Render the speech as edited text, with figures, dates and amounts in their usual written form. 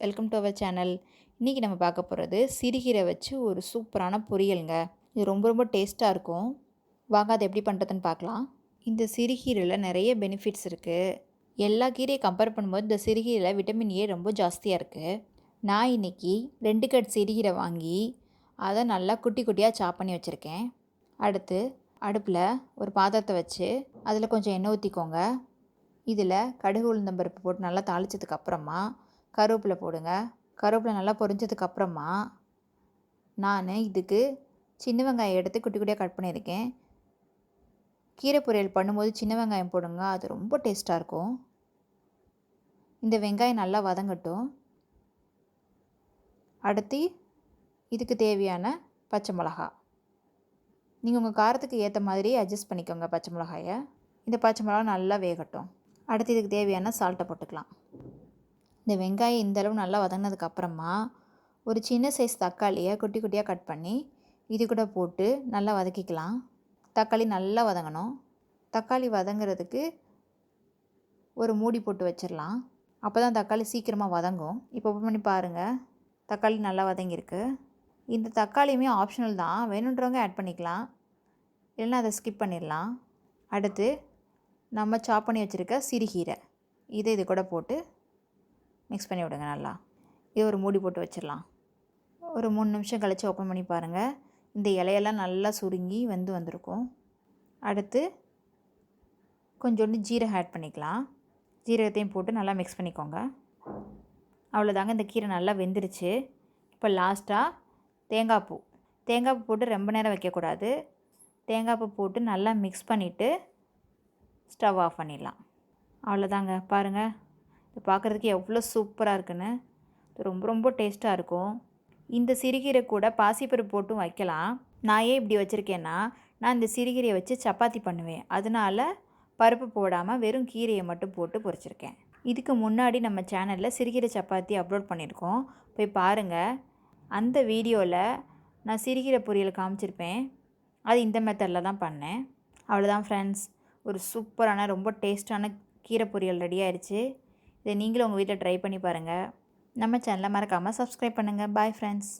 Welcome to our channel. இன்றைக்கி நம்ம பார்க்க போகிறது சிறுகீரை வச்சு ஒரு சூப்பரான பொரியலுங்க. இது ரொம்ப டேஸ்ட்டாக இருக்கும். வாங்க அதை எப்படி பண்ணுறதுன்னு பார்க்கலாம். இந்த சிறுகீரையில் நிறைய பெனிஃபிட்ஸ் இருக்குது. எல்லா கீரையை கம்பேர் பண்ணும்போது இந்த சிறுகீரையில் விட்டமின் ஏ ரொம்ப ஜாஸ்தியாக இருக்குது. நான் இன்றைக்கி 2 கட் சிறுகீரை வாங்கி அதை நல்லா குட்டி குட்டியாக சாப் பண்ணி வச்சுருக்கேன். அடுத்து அடுப்பில் ஒரு பாத்திரத்தை வச்சு அதில் கொஞ்சம் எண்ணெய் ஊற்றிக்கோங்க. இதில் கடுகு உளுந்தம்பருப்பு போட்டு நல்லா தாளித்ததுக்கப்புறமா கருவேப்பிலை போடுங்க. கருவேப்பிலை நல்லா பொரிஞ்சதுக்கப்புறமா நான் இதுக்கு சின்ன வெங்காயம் எடுத்து குட்டி குட்டியாக கட் பண்ணியிருக்கேன். கீரை பொரியல் பண்ணும்போது சின்ன வெங்காயம் போடுங்க, அது ரொம்ப டேஸ்ட்டாக இருக்கும். இந்த வெங்காயம் நல்லா வதங்கட்டும். அடுத்து இதுக்கு தேவையான பச்சை மிளகா, நீங்கள் உங்கள் காரத்துக்கு ஏற்ற மாதிரி அட்ஜஸ்ட் பண்ணிக்கோங்க பச்சை மிளகாயை. இந்த பச்சை மிளகா நல்லா வேகட்டும். அடுத்து இதுக்கு தேவையான சால்ட்டை போட்டுக்கலாம். இந்த வெங்காயம் இந்தளவு நல்லா வதங்கினதுக்கப்புறமா ஒரு சின்ன சைஸ் தக்காளியை குட்டி குட்டியாக கட் பண்ணி இது கூட போட்டு நல்லா வதக்கிக்கலாம். தக்காளி நல்லா வதங்கணும். தக்காளி வதங்கிறதுக்கு ஒரு மூடி போட்டு வச்சிடலாம். அப்போ தான் தக்காளி சீக்கிரமாக வதங்கும். இப்போ ஓப்பன் பண்ணி பாருங்கள், தக்காளி நல்லா வதங்கியிருக்கு. இந்த தக்காளியுமே ஆப்ஷனல் தான், வேணுன்றவங்க ஆட் பண்ணிக்கலாம், இல்லைன்னா அதை ஸ்கிப் பண்ணிடலாம். அடுத்து நம்ம சாப் பண்ணி வச்சுருக்க சிறுகீரை இது கூட போட்டு மிக்ஸ் பண்ணி விடுங்க நல்லா. இது ஒரு மூடி போட்டு வச்சிடலாம். ஒரு 3 நிமிஷம் கழித்து ஓப்பன் பண்ணி பாருங்கள், இந்த இலையெல்லாம் நல்லா சுருங்கி வந்திருக்கும். அடுத்து கொஞ்சோண்டு ஜீரகம் ஆட் பண்ணிக்கலாம். ஜீரகத்தையும் போட்டு நல்லா மிக்ஸ் பண்ணிக்கோங்க. அவ்வளோதாங்க, இந்த கீரை நல்லா வெந்துருச்சு. இப்போ லாஸ்ட்டாக தேங்காய் பூ போட்டு ரொம்ப நேரம் வைக்கக்கூடாது. தேங்காய் பூ போட்டு நல்லா மிக்ஸ் பண்ணிவிட்டு ஸ்டவ் ஆஃப் பண்ணிடலாம். அவ்வளோதாங்க, பாருங்கள், இது பார்க்குறதுக்கு எவ்வளோ சூப்பராக இருக்குன்னு. இது ரொம்ப டேஸ்ட்டாக இருக்கும். இந்த சிறுகீரை கூட பாசிப்பருப்பு போட்டும் வைக்கலாம். நான் ஏன் இப்படி வச்சுருக்கேன்னா, நான் இந்த சிறுகீரையை வச்சு சப்பாத்தி பண்ணுவேன், அதனால் பருப்பு போடாமல் வெறும் கீரையை மட்டும் போட்டு பொரிச்சிருக்கேன். இதுக்கு முன்னாடி நம்ம சேனலில் சிறுகீரை சப்பாத்தி அப்லோட் பண்ணியிருக்கோம், போய் பாருங்கள். அந்த வீடியோவில் நான் சிறுகீரை பொரியல் காமிச்சிருப்பேன். அது இந்த மெத்தடில் தான் பண்ணேன். அவ்வளோதான் ஃப்ரெண்ட்ஸ், ஒரு சூப்பரான ரொம்ப டேஸ்ட்டான கீரை பொரியல் ரெடி ஆயிடுச்சு. இதை நீங்களும் உங்கள் வீட்டில் ட்ரை பண்ணி பாருங்கள். நம்ம சேனலை மறக்காமல் சப்ஸ்கிரைப் பண்ணுங்கள். Bye friends.